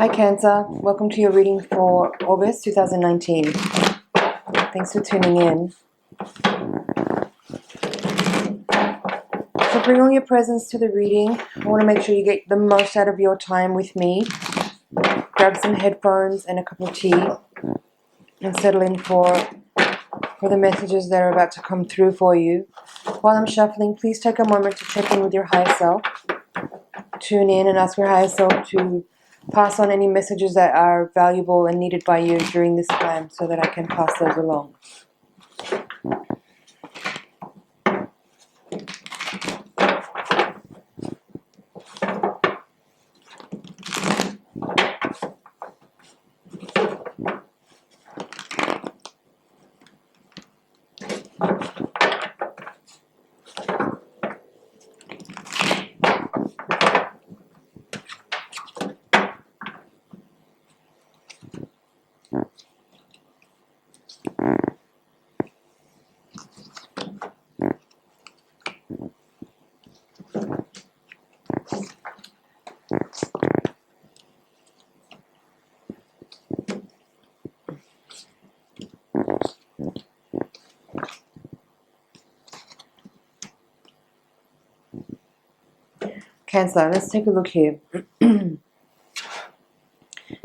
Hi Cancer, welcome to your reading for August 2019. Thanks for tuning in. So bring all your presents to the reading. I want to make sure you get the most out of your time with me. Grab some headphones and a cup of tea and settle in for the messages that are about to come through for you. While I'm shuffling, please take a moment to check in with your higher self. Tune in and ask your higher self to pass on any messages that are valuable and needed by you during this time so that I can pass those along. Cancer, let's take a look here.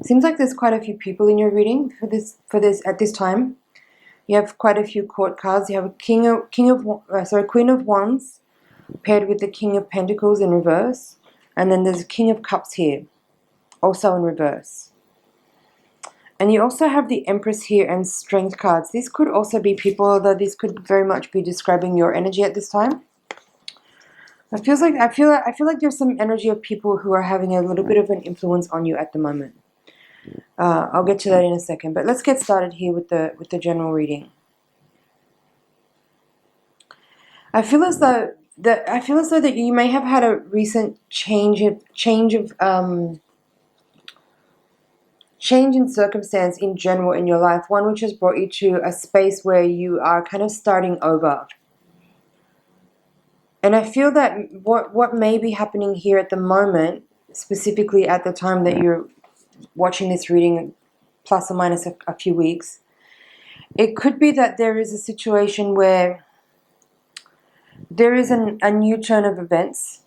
Seems like there's quite a few people in your reading for this at this time. You have quite a few court cards. You have a Queen of Wands paired with the King of Pentacles in reverse, and then there's a King of Cups here, also in reverse. And you also have the Empress here and Strength cards. These could also be people, although these could very much be describing your energy at this time. I feel like there's some energy of people who are having a little bit of an influence on you at the moment. I'll get to that in a second, but let's get started here with the general reading. I feel as though that you may have had a recent change in circumstance in general in your life, one which has brought you to a space where you are kind of starting over. And I feel that what may be happening here at the moment, specifically at the time that you're watching this reading, plus or minus a few weeks, it could be that there is a situation where there is a new turn of events,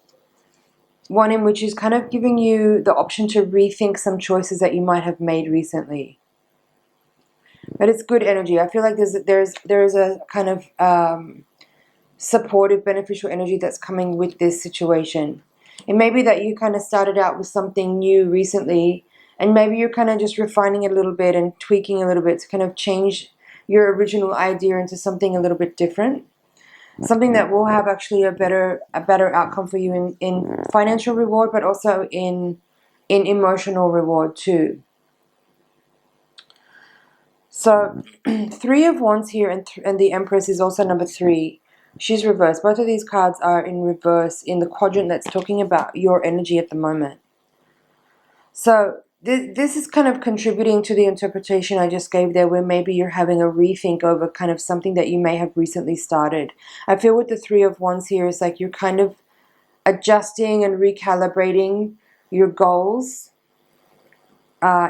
one in which is kind of giving you the option to rethink some choices that you might have made recently. But it's good energy. I feel like there is a kind of supportive, beneficial energy that's coming with this situation. It may be that you kind of started out with something new recently, and maybe you're kind of just refining it a little bit and tweaking a little bit to kind of change your original idea into something a little bit different. Something that will have actually a better outcome for you in financial reward, but also in emotional reward too. So 3 of Wands here, and the Empress is also number 3. She's reversed. Both of these cards are in reverse in the quadrant that's talking about your energy at the moment. So this is kind of contributing to the interpretation I just gave there, where maybe you're having a rethink over kind of something that you may have recently started. I feel with the 3 of Wands here, it's like you're kind of adjusting and recalibrating your goals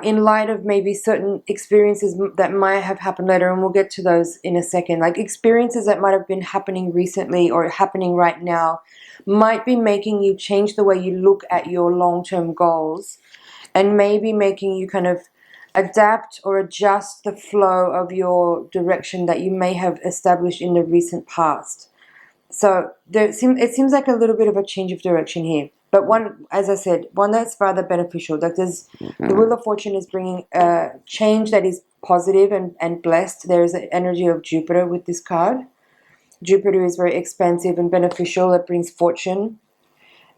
in light of maybe certain experiences that might have happened later, and we'll get to those in a second. Like experiences that might have been happening recently or happening right now might be making you change the way you look at your long-term goals, and maybe making you kind of adapt or adjust the flow of your direction that you may have established in the recent past. So it seems like a little bit of a change of direction here. But one, as I said, one that's rather beneficial. Like the Wheel of Fortune is bringing a change that is positive and blessed. There is an energy of Jupiter with this card. Jupiter is very expansive and beneficial. It brings fortune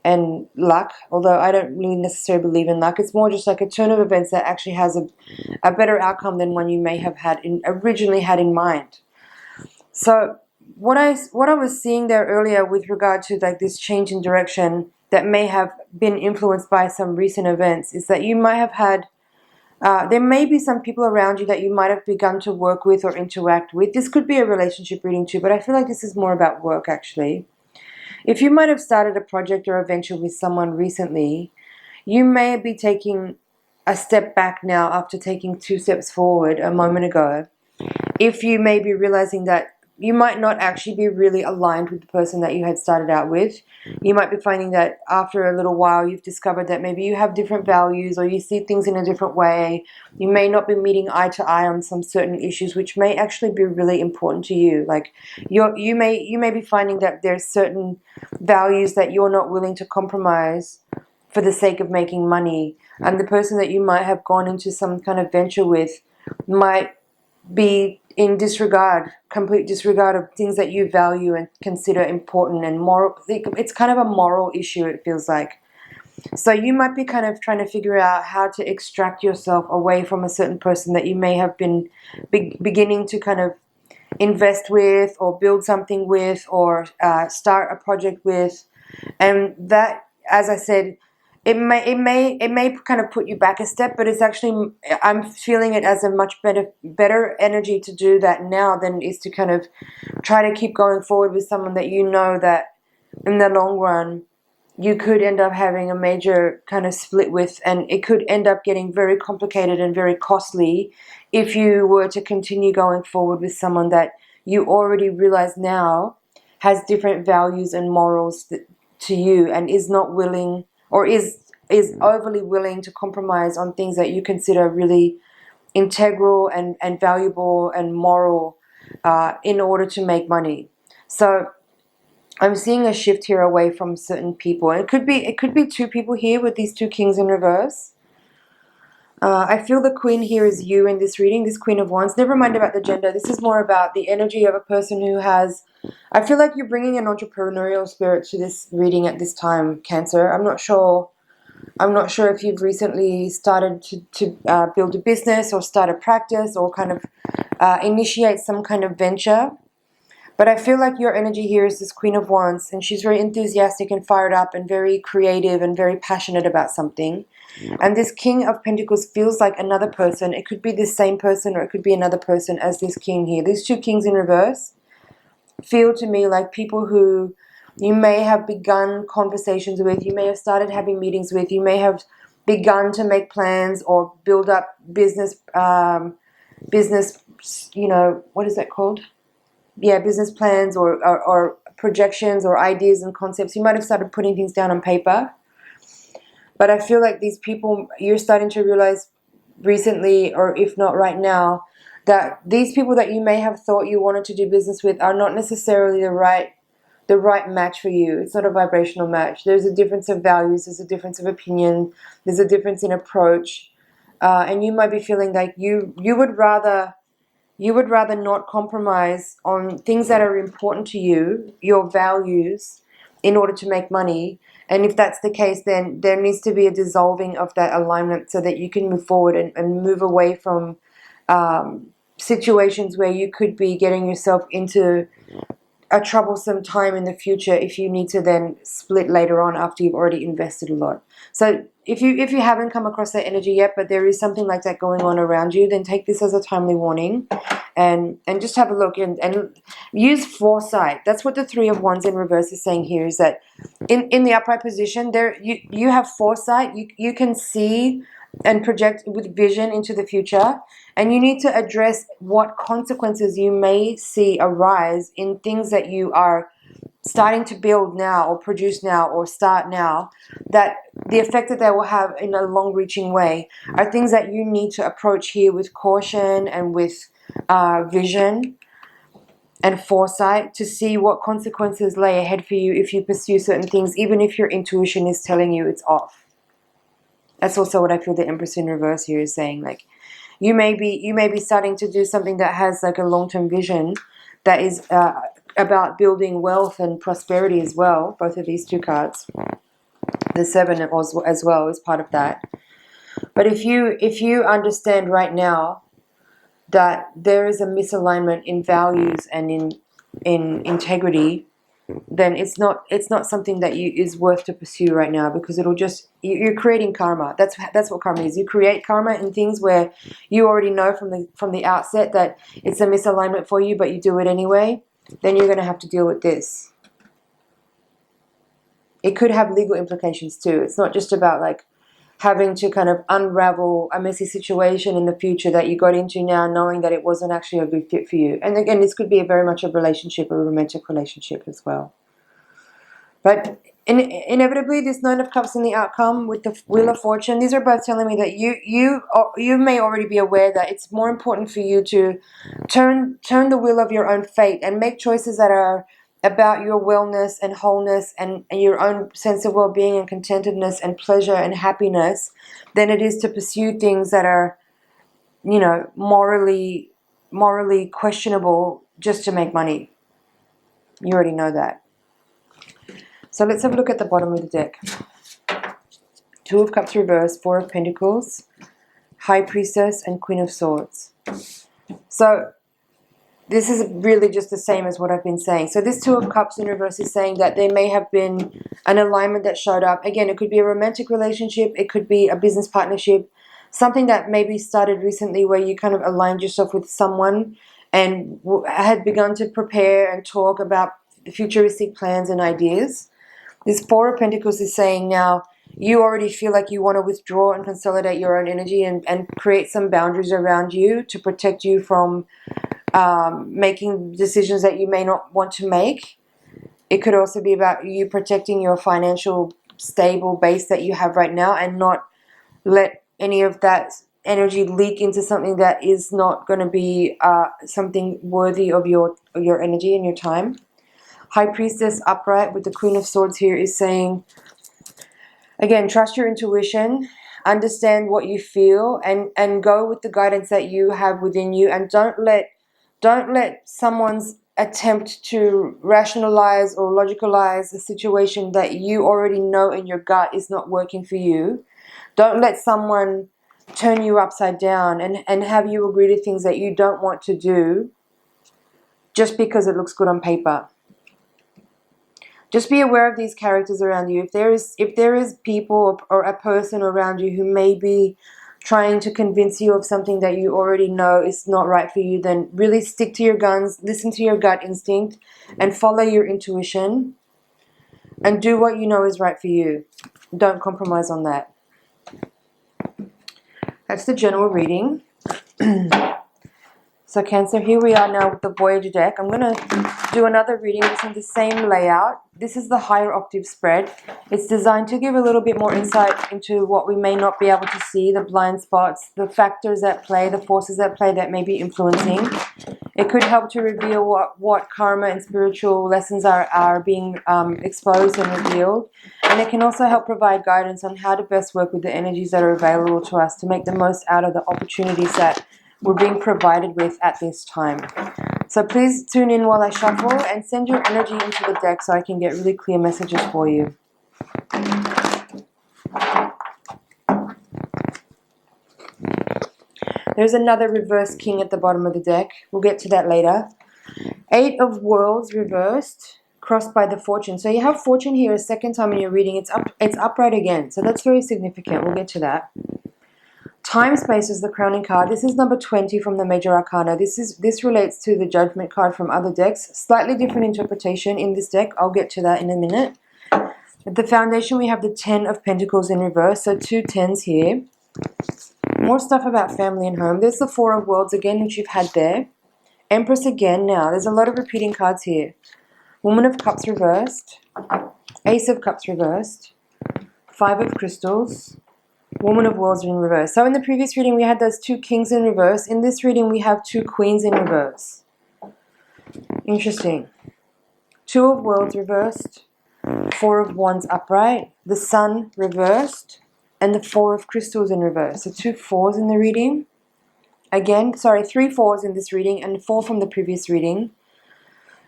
and luck, although I don't really necessarily believe in luck. It's more just like a turn of events that actually has a better outcome than one you may have originally had in mind. So what I was seeing there earlier with regard to like this change in direction that may have been influenced by some recent events is that you might have had there may be some people around you that you might have begun to work with or interact with. This could be a relationship reading too, but I feel like this is more about work actually. If you might have started a project or a venture with someone recently, you may be taking a step back now after taking 2 steps forward a moment ago, if you may be realizing that you might not actually be really aligned with the person that you had started out with. You might be finding that after a little while you've discovered that maybe you have different values or you see things in a different way. You may not be meeting eye to eye on some certain issues which may actually be really important to you. Like you may be finding that there's certain values that you're not willing to compromise for the sake of making money. And the person that you might have gone into some kind of venture with might be in disregard, complete disregard of things that you value and consider important and moral. It's kind of a moral issue, it feels like. So you might be kind of trying to figure out how to extract yourself away from a certain person that you may have been beginning to kind of invest with or build something with or start a project with. And that, as I said, it may kind of put you back a step, but it's actually, I'm feeling it as a much better energy to do that now than it is to kind of try to keep going forward with someone that you know that in the long run you could end up having a major kind of split with, and it could end up getting very complicated and very costly if you were to continue going forward with someone that you already realize now has different values and morals to you and is not willing or is overly willing to compromise on things that you consider really integral and valuable and moral in order to make money. So I'm seeing a shift here away from certain people. And it could be 2 people here with these 2 kings in reverse. I feel the queen here is you in this reading, this Queen of Wands. Never mind about the gender. This is more about the energy of a person who has... I feel like you're bringing an entrepreneurial spirit to this reading at this time, Cancer. I'm not sure if you've recently started to build a business or start a practice or kind of initiate some kind of venture. But I feel like your energy here is this Queen of Wands, and she's very enthusiastic and fired up and very creative and very passionate about something. And this King of Pentacles feels like another person. It could be this same person or it could be another person as this king here. These 2 kings in reverse feel to me like people who you may have begun conversations with, you may have started having meetings with, you may have begun to make plans or build up business, you know, what is that called? Yeah, business plans or projections or ideas and concepts. You might have started putting things down on paper. But I feel like these people, you're starting to realize recently, or if not right now, that these people that you may have thought you wanted to do business with are not necessarily the right match for you. It's not a vibrational match. There's a difference of values. There's a difference of opinion. There's a difference in approach. And you might be feeling like you would rather not compromise on things that are important to you, your values, in order to make money. And if that's the case, then there needs to be a dissolving of that alignment so that you can move forward and move away from situations where you could be getting yourself into a troublesome time in the future if you need to then split later on after you've already invested a lot. So if you haven't come across that energy yet, but there is something like that going on around you, then take this as a timely warning and just have a look and use foresight. That's what the 3 of Wands in reverse is saying here, is that in the upright position, there you have foresight. You can see and project with vision into the future, and you need to address what consequences you may see arise in things that you are starting to build now or produce now or start now, that the effect that they will have in a long-reaching way are things that you need to approach here with caution and with vision and foresight to see what consequences lay ahead for you if you pursue certain things, even if your intuition is telling you it's off. That's also what I feel the Empress in reverse here is saying. Like, you may be starting to do something that has like a long-term vision that is about building wealth and prosperity as well. Both of these 2 cards, the 7 as well is part of that. But if you understand right now that there is a misalignment in values and in integrity, then it's not something that is worth to pursue right now, because it'll just, you're creating karma. That's what karma is. You create karma in things where you already know from the outset that it's a misalignment for you, but you do it anyway. Then you're going to have to deal with this. It could have legal implications too. It's not just about like having to kind of unravel a messy situation in the future that you got into now, knowing that it wasn't actually a good fit for you. And again, this could be very much a relationship, a romantic relationship as well. But inevitably, this Nine of Cups in the outcome with the Wheel of Fortune, these are both telling me that you may already be aware that it's more important for you to turn the wheel of your own fate and make choices that are about your wellness and wholeness and your own sense of well-being and contentedness and pleasure and happiness than it is to pursue things that are, you know, morally questionable just to make money. You already know that. So let's have a look at the bottom of the deck. Two of Cups reversed, Four of Pentacles, High Priestess, and Queen of Swords. So this is really just the same as what I've been saying. So this Two of Cups in reverse is saying that there may have been an alignment that showed up. Again, it could be a romantic relationship. It could be a business partnership. Something that maybe started recently where you kind of aligned yourself with someone and had begun to prepare and talk about futuristic plans and ideas. This Four of Pentacles is saying now you already feel like you want to withdraw and consolidate your own energy and create some boundaries around you to protect you from making decisions that you may not want to make. It could also be about you protecting your financial stable base that you have right now and not let any of that energy leak into something that is not going to be something worthy of your energy and your time. High Priestess upright with the Queen of Swords here is saying, again, trust your intuition, understand what you feel, and go with the guidance that you have within you, and don't let someone's attempt to rationalize or logicalize a situation that you already know in your gut is not working for you. Don't let someone turn you upside down and have you agree to things that you don't want to do just because it looks good on paper. Just be aware of these characters around you. If there is people or a person around you who may be trying to convince you of something that you already know is not right for you, then really stick to your guns, listen to your gut instinct, and follow your intuition, and do what you know is right for you. Don't compromise on that. That's the general reading. So Cancer, here we are now with the Voyager deck. I'm going to do another reading using the same layout. This is the higher octave spread. It's designed to give a little bit more insight into what we may not be able to see, the blind spots, the factors at play, the forces at play that may be influencing. It could help to reveal what karma and spiritual lessons are being exposed and revealed. And it can also help provide guidance on how to best work with the energies that are available to us to make the most out of the opportunities that we're being provided with at this time. So please tune in while I shuffle and send your energy into the deck so I can get really clear messages for you. There's another reverse king at the bottom of the deck. We'll get to that later. Eight of Worlds reversed, crossed by the Fortune. So you have Fortune here a second time in your reading. It's upright again. So that's very significant. We'll get to that. Time Space is the crowning card. This is number 20 from the Major Arcana. This relates to the Judgment card from other decks. Slightly different interpretation in this deck. I'll get to that in a minute. At the foundation, we have the 10 of Pentacles in reverse. So two tens here. More stuff about family and home. There's the Four of Worlds again, which you've had there. Empress again now. There's a lot of repeating cards here. Woman of Cups reversed. Ace of Cups reversed. Five of Crystals. Woman of Worlds in reverse. So in the previous reading, we had those two kings in reverse. In this reading, we have two queens in reverse. Interesting. Two of Worlds reversed. Four of Wands upright. The Sun reversed. And the Four of Crystals in reverse. So two fours in the reading. Again, sorry, three fours in this reading and four from the previous reading.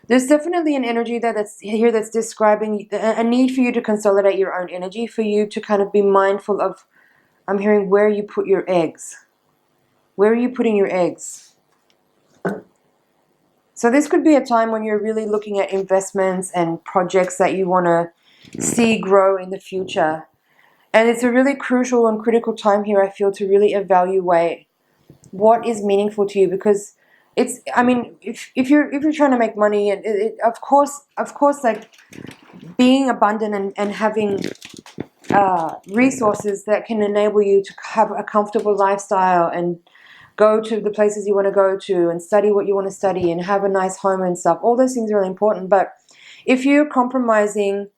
There's definitely an energy that's here that's describing a need for you to consolidate your own energy, for you to kind of be mindful of, I'm hearing, where you put your eggs. Where are you putting your eggs? So this could be a time when you're really looking at investments and projects that you want to see grow in the future. And it's a really crucial and critical time here, I feel, to really evaluate what is meaningful to you, because it's, I mean, if you're trying to make money, and of course, like being abundant and having resources that can enable you to have a comfortable lifestyle and go to the places you want to go to and study what you want to study and have a nice home and stuff. All those things are really important. But if you're compromising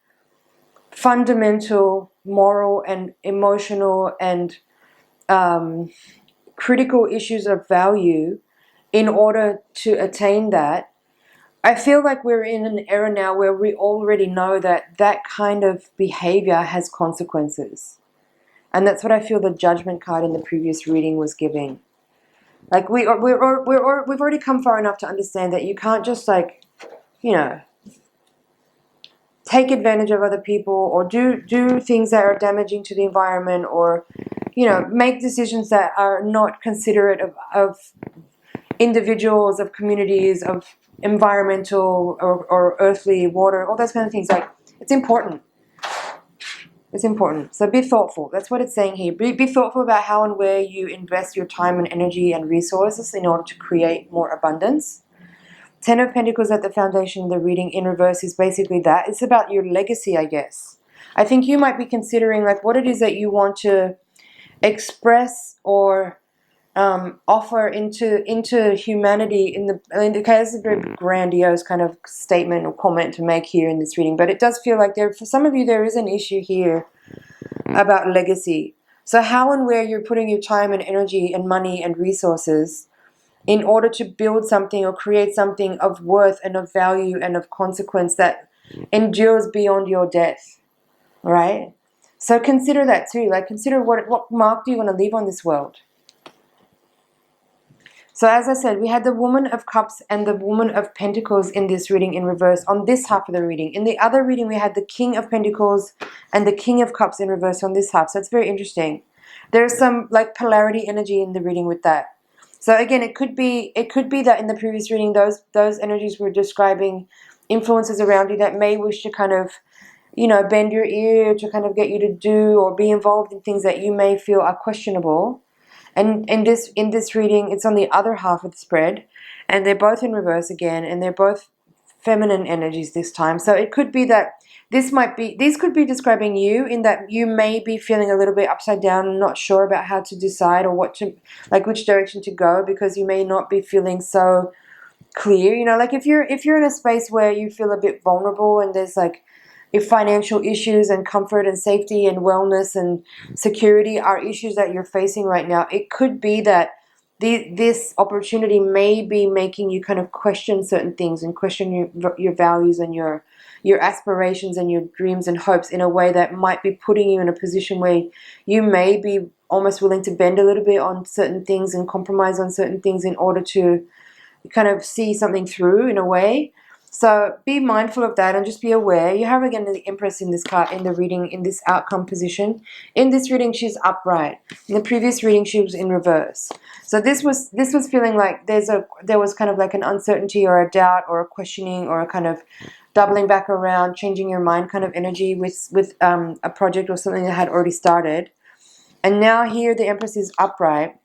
fundamental moral and emotional and critical issues of value in order to attain that, I feel like we're in an era now where we already know that that kind of behavior has consequences. And that's what I feel the judgment card in the previous reading was giving. Like we've already come far enough to understand that you can't just like, you know, take advantage of other people or do things that are damaging to the environment, or, you know, make decisions that are not considerate of individuals, of communities, of environmental or earthly water, all those kind of things. Like, it's important. It's important. So be thoughtful. That's what it's saying here. Be thoughtful about how and where you invest your time and energy and resources in order to create more abundance. Ten of Pentacles at the foundation of the reading in reverse is basically that. It's about your legacy, I guess. I think you might be considering like what it is that you want to express or offer into humanity in the case. It's a very grandiose kind of statement or comment to make here in this reading, but it does feel like for some of you there is an issue here about legacy. So how and where you're putting your time and energy and money and resources in order to build something or create something of worth and of value and of consequence that endures beyond your death. All right? So consider that too. Like, consider what mark do you want to leave on this world? So as I said, we had the Woman of Cups and the Woman of Pentacles in this reading in reverse on this half of the reading. In the other reading, we had the King of Pentacles and the King of Cups in reverse on this half. So it's very interesting. There's some like polarity energy in the reading with that. So again, it could be that in the previous reading, those energies were describing influences around you that may wish to kind of, you know, bend your ear to kind of get you to do or be involved in things that you may feel are questionable. And in this reading, it's on the other half of the spread, and they're both in reverse again, and they're both feminine energies this time. So it could be that these could be describing you in that you may be feeling a little bit upside down and not sure about how to decide or which direction to go, because you may not be feeling so clear. You know, like if you're in a space where you feel a bit vulnerable and there's like, if financial issues and comfort and safety and wellness and security are issues that you're facing right now, it could be that this opportunity may be making you kind of question certain things and question your values and your aspirations and your dreams and hopes in a way that might be putting you in a position where you may be almost willing to bend a little bit on certain things and compromise on certain things in order to kind of see something through in a way. So be mindful of that and just be aware. You have again the Empress in this card, in the reading, in this outcome position. In this reading, she's upright. In the previous reading, she was in reverse. So this was feeling like there was kind of like an uncertainty or a doubt or a questioning or a kind of doubling back around, changing your mind kind of energy with a project or something that had already started. And now here the Empress is upright.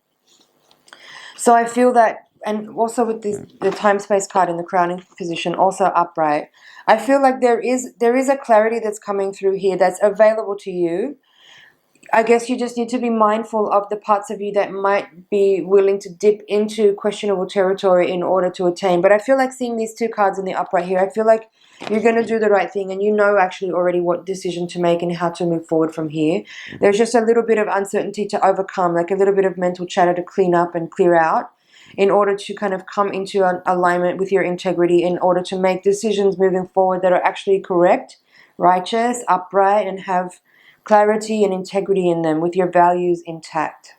So I feel that, and also with the time-space card in the crowning position, also upright, I feel like there is a clarity that's coming through here that's available to you. I guess you just need to be mindful of the parts of you that might be willing to dip into questionable territory in order to attain. But I feel like seeing these two cards in the upright here, I feel like you're going to do the right thing, and you know actually already what decision to make and how to move forward from here. There's just a little bit of uncertainty to overcome, like a little bit of mental chatter to clean up and clear out, in order to kind of come into an alignment with your integrity, in order to make decisions moving forward that are actually correct, righteous, upright, and have clarity and integrity in them with your values intact.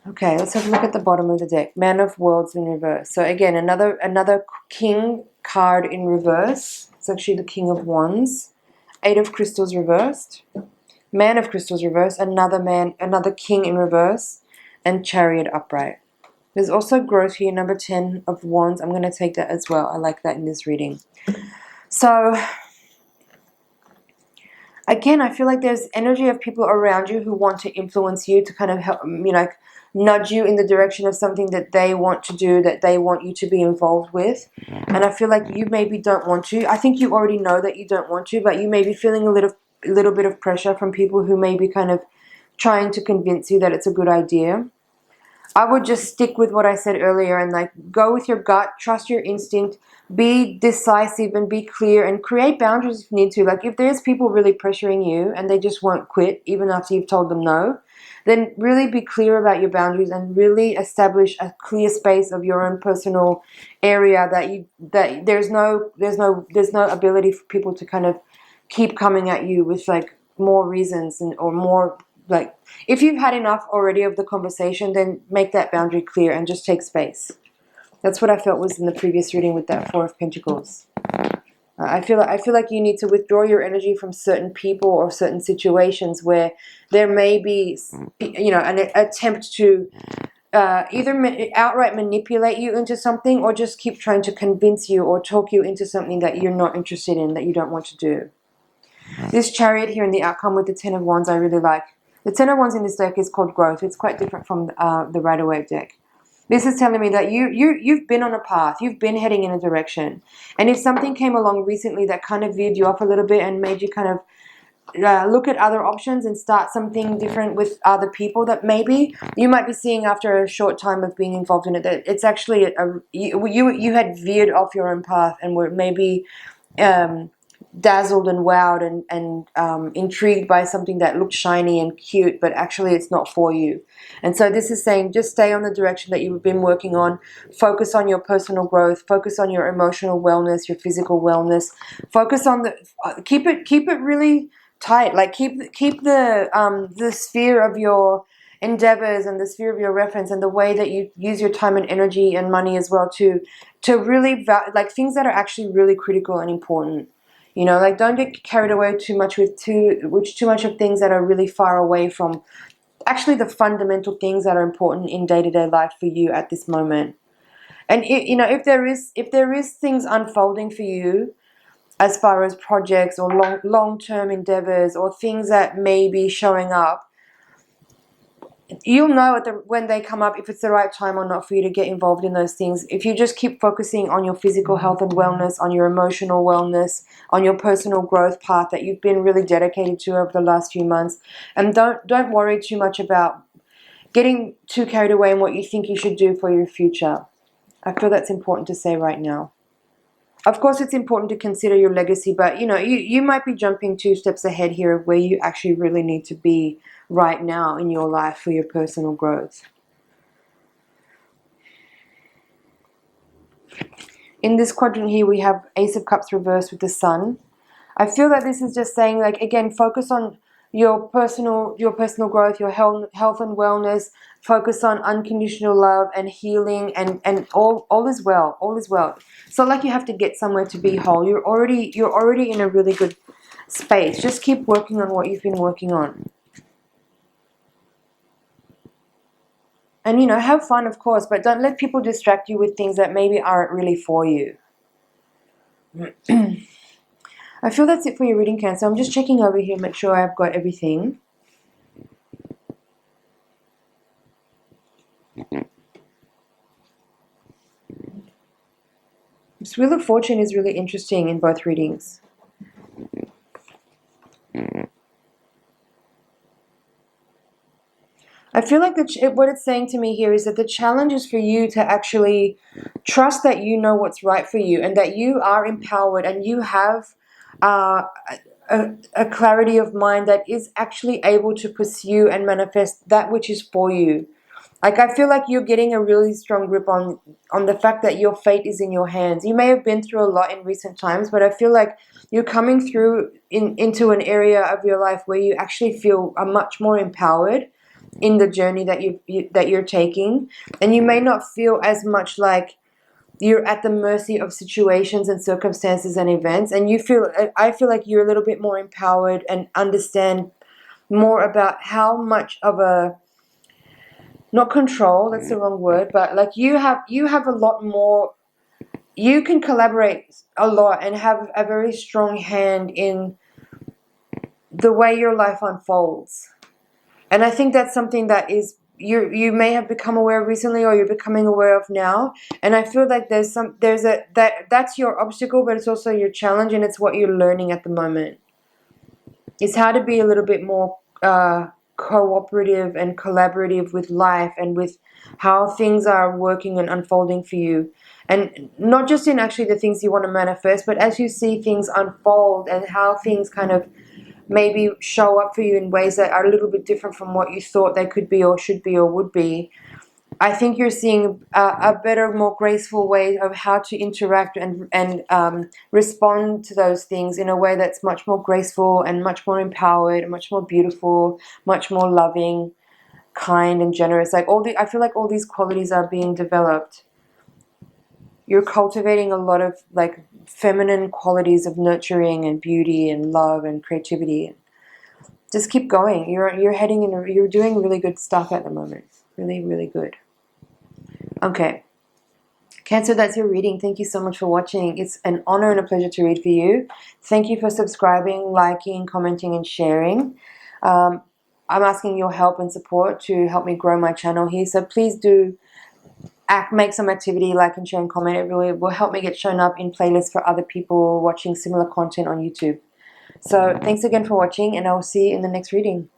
Okay, let's have a look at the bottom of the deck. Man of Worlds in reverse. So again, another King card in reverse. It's actually the King of Wands. Eight of Crystals reversed. Man of Crystals reversed. Another King in reverse. And Chariot upright. There's also growth here, number 10 of Wands. I'm going to take that as well. I like that in this reading. So, again, I feel like there's energy of people around you who want to influence you, to kind of help, you know, nudge you in the direction of something that they want to do, that they want you to be involved with. And I feel like you maybe don't want to. I think you already know that you don't want to, but you may be feeling a little little bit of pressure from people who may be kind of trying to convince you that it's a good idea. I would just stick with what I said earlier and like go with your gut, trust your instinct, be decisive and be clear and create boundaries if you need to. Like if there's people really pressuring you and they just won't quit even after you've told them no, then really be clear about your boundaries and really establish a clear space of your own personal area that there's no ability for people to kind of keep coming at you with like more reasons or more. Like, if you've had enough already of the conversation, then make that boundary clear and just take space. That's what I felt was in the previous reading with that Four of Pentacles. I feel like you need to withdraw your energy from certain people or certain situations where there may be, an attempt to either outright manipulate you into something or just keep trying to convince you or talk you into something that you're not interested in, that you don't want to do. This Chariot here in the outcome with the Ten of Wands I really like. The Ten of Wands in this deck is called Growth. It's quite different from the Rider-Waite deck. This is telling me that you've been on a path. You've been heading in a direction. And if something came along recently that kind of veered you off a little bit and made you kind of look at other options and start something different with other people that maybe you might be seeing after a short time of being involved in it, that it's actually you had veered off your own path and were maybe dazzled and wowed and intrigued by something that looked shiny and cute, but actually it's not for you. And so this is saying just stay on the direction that you've been working on. Focus on your personal growth. Focus on your emotional wellness, your physical wellness. Focus on keep it really tight. Like keep the sphere of your endeavors and the sphere of your reference and the way that you use your time and energy and money as well to really like things that are actually really critical and important. Like don't get carried away too much with too much of things that are really far away from actually the fundamental things that are important in day-to-day life for you at this moment. And if there is things unfolding for you as far as projects or long-term endeavors or things that may be showing up, you'll know when they come up if it's the right time or not for you to get involved in those things. If you just keep focusing on your physical health and wellness, on your emotional wellness, on your personal growth path that you've been really dedicated to over the last few months, and don't worry too much about getting too carried away in what you think you should do for your future. I feel that's important to say right now. Of course, it's important to consider your legacy, but you might be jumping 2 steps ahead here of where you actually really need to be right now in your life for your personal growth. In this quadrant here, we have Ace of Cups reversed with the Sun. I feel that this is just saying, like, again, focus on your personal growth, your health and wellness. Focus on unconditional love and healing, and all is well. All is well. It's not like you have to get somewhere to be whole. You're already in a really good space. Just keep working on what you've been working on. And have fun, of course, but don't let people distract you with things that maybe aren't really for you. I feel that's it for your reading, Cancer. I'm just checking over here, make sure I've got everything. This Wheel of Fortune is really interesting in both readings. I feel like what it's saying to me here is that the challenge is for you to actually trust that you know what's right for you and that you are empowered and you have a clarity of mind that is actually able to pursue and manifest that which is for you. Like, I feel like you're getting a really strong grip on the fact that your fate is in your hands. You may have been through a lot in recent times, but I feel like you're coming through into an area of your life where you actually feel much more empowered in the journey that you're taking, and you may not feel as much like you're at the mercy of situations and circumstances and events, and I feel like you're a little bit more empowered and understand more about how much of a, not control, that's the wrong word, but like you have a lot more, you can collaborate a lot and have a very strong hand in the way your life unfolds. And I think that's something that is you may have become aware of recently, or you're becoming aware of now. And I feel like that's your obstacle, but it's also your challenge, and it's what you're learning at the moment. It's how to be a little bit more cooperative and collaborative with life and with how things are working and unfolding for you. And not just in actually the things you want to manifest, but as you see things unfold and how things kind of maybe show up for you in ways that are a little bit different from what you thought they could be or should be or would be. I think you're seeing a better, more graceful way of how to interact and respond to those things in a way that's much more graceful and much more empowered and much more beautiful, much more loving, kind and generous. Like I feel like all these qualities are being developed. You're cultivating a lot of like feminine qualities of nurturing and beauty and love and creativity. Just keep going. You're heading in. You're doing really good stuff at the moment. Really, really good. Okay. Cancer, that's your reading. Thank you so much for watching. It's an honor and a pleasure to read for you. Thank you for subscribing, liking, commenting, and sharing. I'm asking your help and support to help me grow my channel here. So please do make some activity, like and share and comment. It really will help me get shown up in playlists for other people watching similar content on YouTube. So thanks again for watching, and I will see you in the next reading.